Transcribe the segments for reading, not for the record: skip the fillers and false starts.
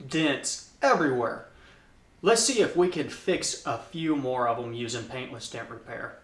dents everywhere. Let's see if we can fix a few more of them using paintless dent repair.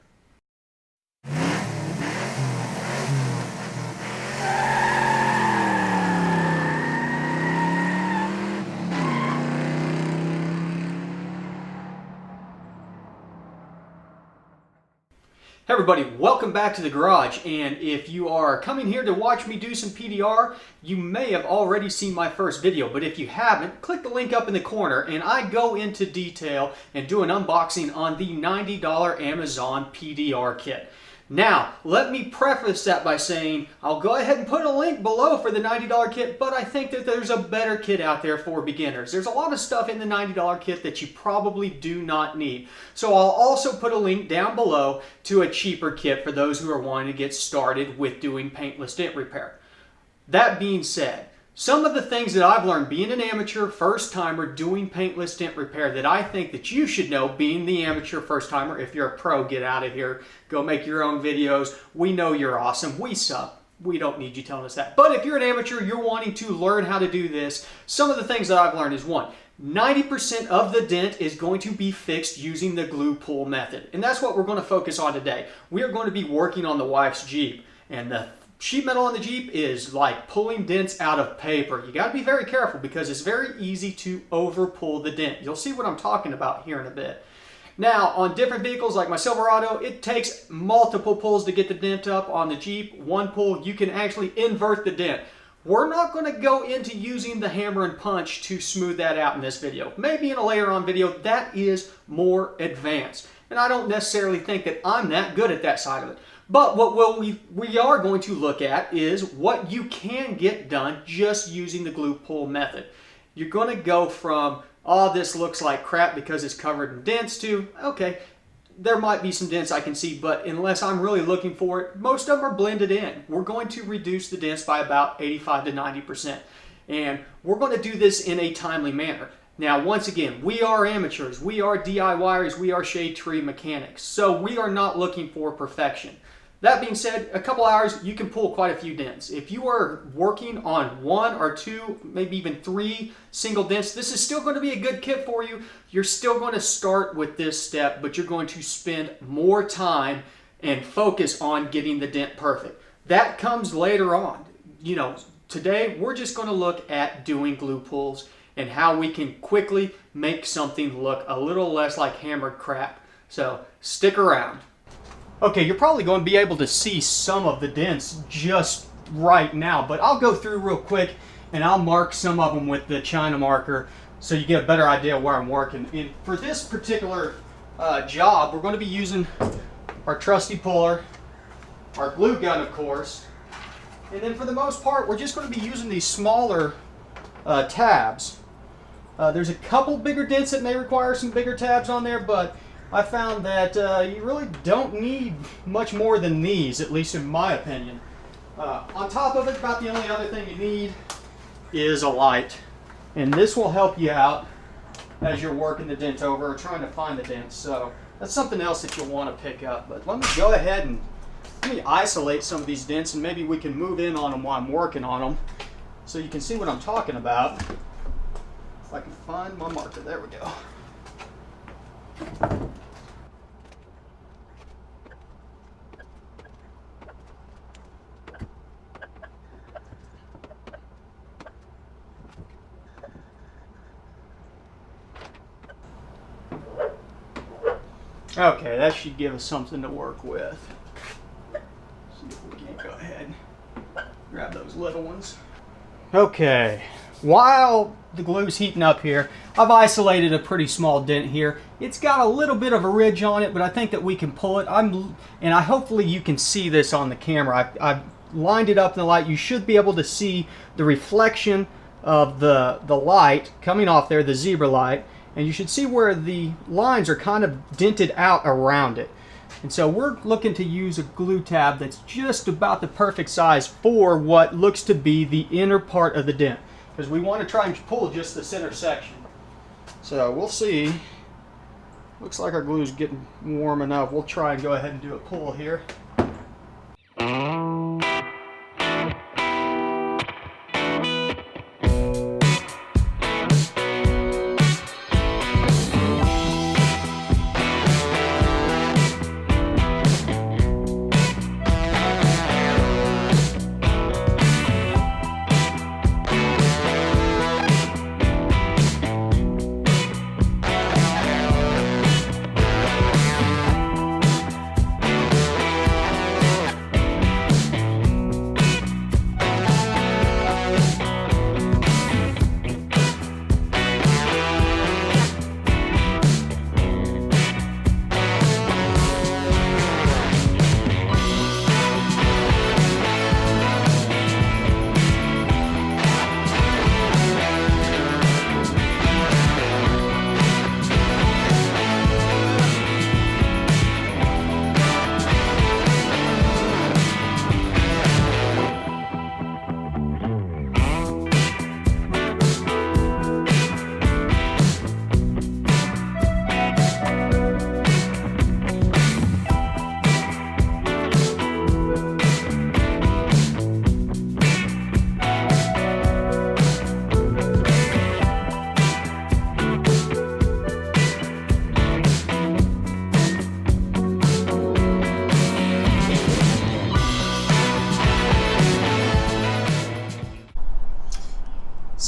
Hey everybody, welcome back to the garage, and if you are coming here to watch me do some PDR, you may have already seen my first video, but if you haven't, click the link up in the corner and I go into detail and do an unboxing on the $90 Amazon PDR kit. Now, let me preface that by saying I'll go ahead and put a link below for the $90 kit, but I think that there's a better kit out there for beginners. There's a lot of stuff in the $90 kit that you probably do not need. So I'll also put a link down below to a cheaper kit for those who are wanting to get started with doing paintless dent repair. That being said, some of the things that I've learned being an amateur first timer doing paintless dent repair that I think that you should know being the amateur first timer. If you're a pro, get out of here. Go make your own videos. We know you're awesome. We suck. We don't need you telling us that. But if you're an amateur, you're wanting to learn how to do this, some of the things that I've learned is one, 90% of the dent is going to be fixed using the glue pull method. And that's what we're going to focus on today. We are going to be working on the wife's Jeep. And the sheet metal on the Jeep is like pulling dents out of paper. You got to be very careful because it's very easy to over pull the dent. You'll see what I'm talking about here in a bit. Now, on different vehicles like my Silverado, it takes multiple pulls to get the dent up. On the Jeep, one pull, you can actually invert the dent. We're not going to go into using the hammer and punch to smooth that out in this video. Maybe in a later on video, that is more advanced. And I don't necessarily think that I'm that good at that side of it. But what we are going to look at is what you can get done just using the glue pull method. You're going to go from, oh, this looks like crap because it's covered in dents, to, okay, there might be some dents I can see, but unless I'm really looking for it, most of them are blended in. We're going to reduce the dents by about 85 to 90%. And we're going to do this in a timely manner. Now, once again, we are amateurs, we are DIYers, we are shade tree mechanics, so we are not looking for perfection. That being said, a couple hours, you can pull quite a few dents. If you are working on one or two, maybe even three single dents, this is still going to be a good kit for you. You're still going to start with this step, but you're going to spend more time and focus on getting the dent perfect. That comes later on. You know, today we're just going to look at doing glue pulls and how we can quickly make something look a little less like hammered crap. So stick around. Okay, you're probably going to be able to see some of the dents just right now, but I'll go through real quick and I'll mark some of them with the China marker so you get a better idea where I'm working. And for this particular job, we're going to be using our trusty puller, our glue gun, of course, and then for the most part, we're just going to be using these smaller tabs. There's a couple bigger dents that may require some bigger tabs on there, but I found that you really don't need much more than these, at least in my opinion. On top of it, about the only other thing you need is a light. And this will help you out as you're working the dent over or trying to find the dents. So that's something else that you'll want to pick up. But let me go ahead and let me isolate some of these dents and maybe we can move in on them while I'm working on them so you can see what I'm talking about. If I can find my marker, there we go. Okay, that should give us something to work with. See if we can go ahead and grab those little ones. Okay, while the glue's heating up here, I've isolated a pretty small dent here. It's got a little bit of a ridge on it, but I think that we can pull it. Hopefully you can see this on the camera. I've lined it up in the light. You should be able to see the reflection of the light coming off there, the zebra light. And you should see where the lines are kind of dented out around it. And so we're looking to use a glue tab that's just about the perfect size for what looks to be the inner part of the dent, because we want to try and pull just the center section. So we'll see. Looks like our glue's getting warm enough. We'll try and go ahead and do a pull here.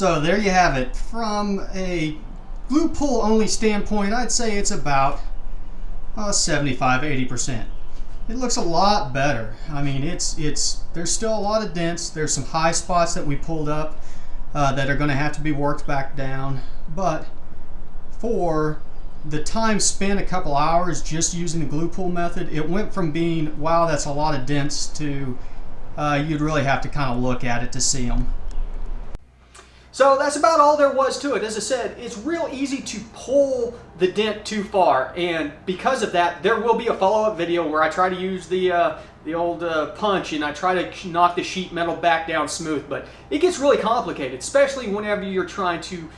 So there you have it. From a glue pull only standpoint, I'd say it's about 75–80%. It looks a lot better. I mean, there's still a lot of dents. There's some high spots that we pulled up that are going to have to be worked back down. But for the time spent, a couple hours just using the glue pull method, it went from being, wow, that's a lot of dents, to you'd really have to kind of look at it to see them. So that's about all there was to it. As I said, it's real easy to pull the dent too far, and because of that, there will be a follow-up video where I try to use the old punch and I try to knock the sheet metal back down smooth, but it gets really complicated, especially whenever you're trying to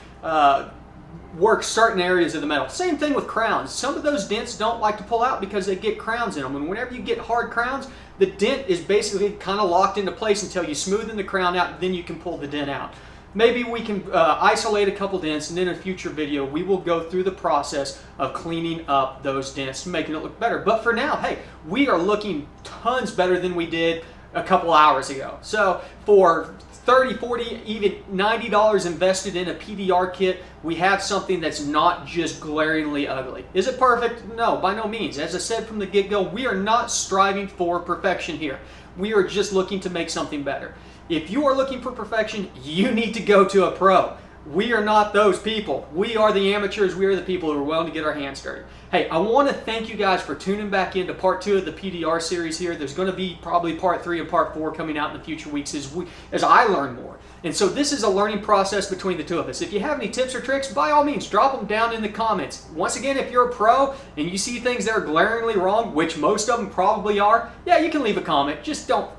work certain areas of the metal. Same thing with crowns. Some of those dents don't like to pull out because they get crowns in them, and whenever you get hard crowns, the dent is basically kind of locked into place until you smoothen the crown out, then you can pull the dent out. Maybe we can isolate a couple dents, and in a future video we will go through the process of cleaning up those dents, making it look better. But for now, hey, we are looking tons better than we did a couple hours ago. So for $30, $40, even $90 invested in a PDR kit, we have something that's not just glaringly ugly. Is it perfect? No, by no means. As I said from the get-go, we are not striving for perfection here. We are just looking to make something better. If you are looking for perfection, you need to go to a pro. We are not those people. We are the amateurs. We are the people who are willing to get our hands dirty. Hey, I want to thank you guys for tuning back into part 2 of the PDR series here. There's going to be probably part 3 and part 4 coming out in the future weeks as I learn more. And so this is a learning process between the two of us. If you have any tips or tricks, by all means, drop them down in the comments. Once again, if you're a pro and you see things that are glaringly wrong, which most of them probably are, yeah, you can leave a comment. Just don't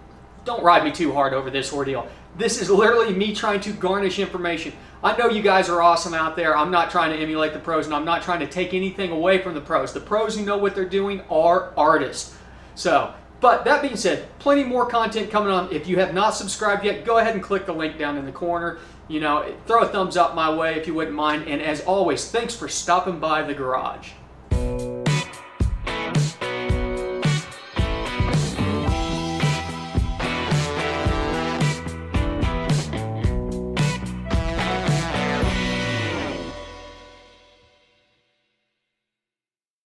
ride me too hard over this ordeal. This is literally me trying to garnish information. I know you guys are awesome out there. I'm not trying to emulate the pros, and I'm not trying to take anything away from the pros. The pros who know what they're doing are artists. So, but that being said, plenty more content coming on. If you have not subscribed yet, go ahead and click the link down in the corner. You know, throw a thumbs up my way if you wouldn't mind. And as always, thanks for stopping by the garage.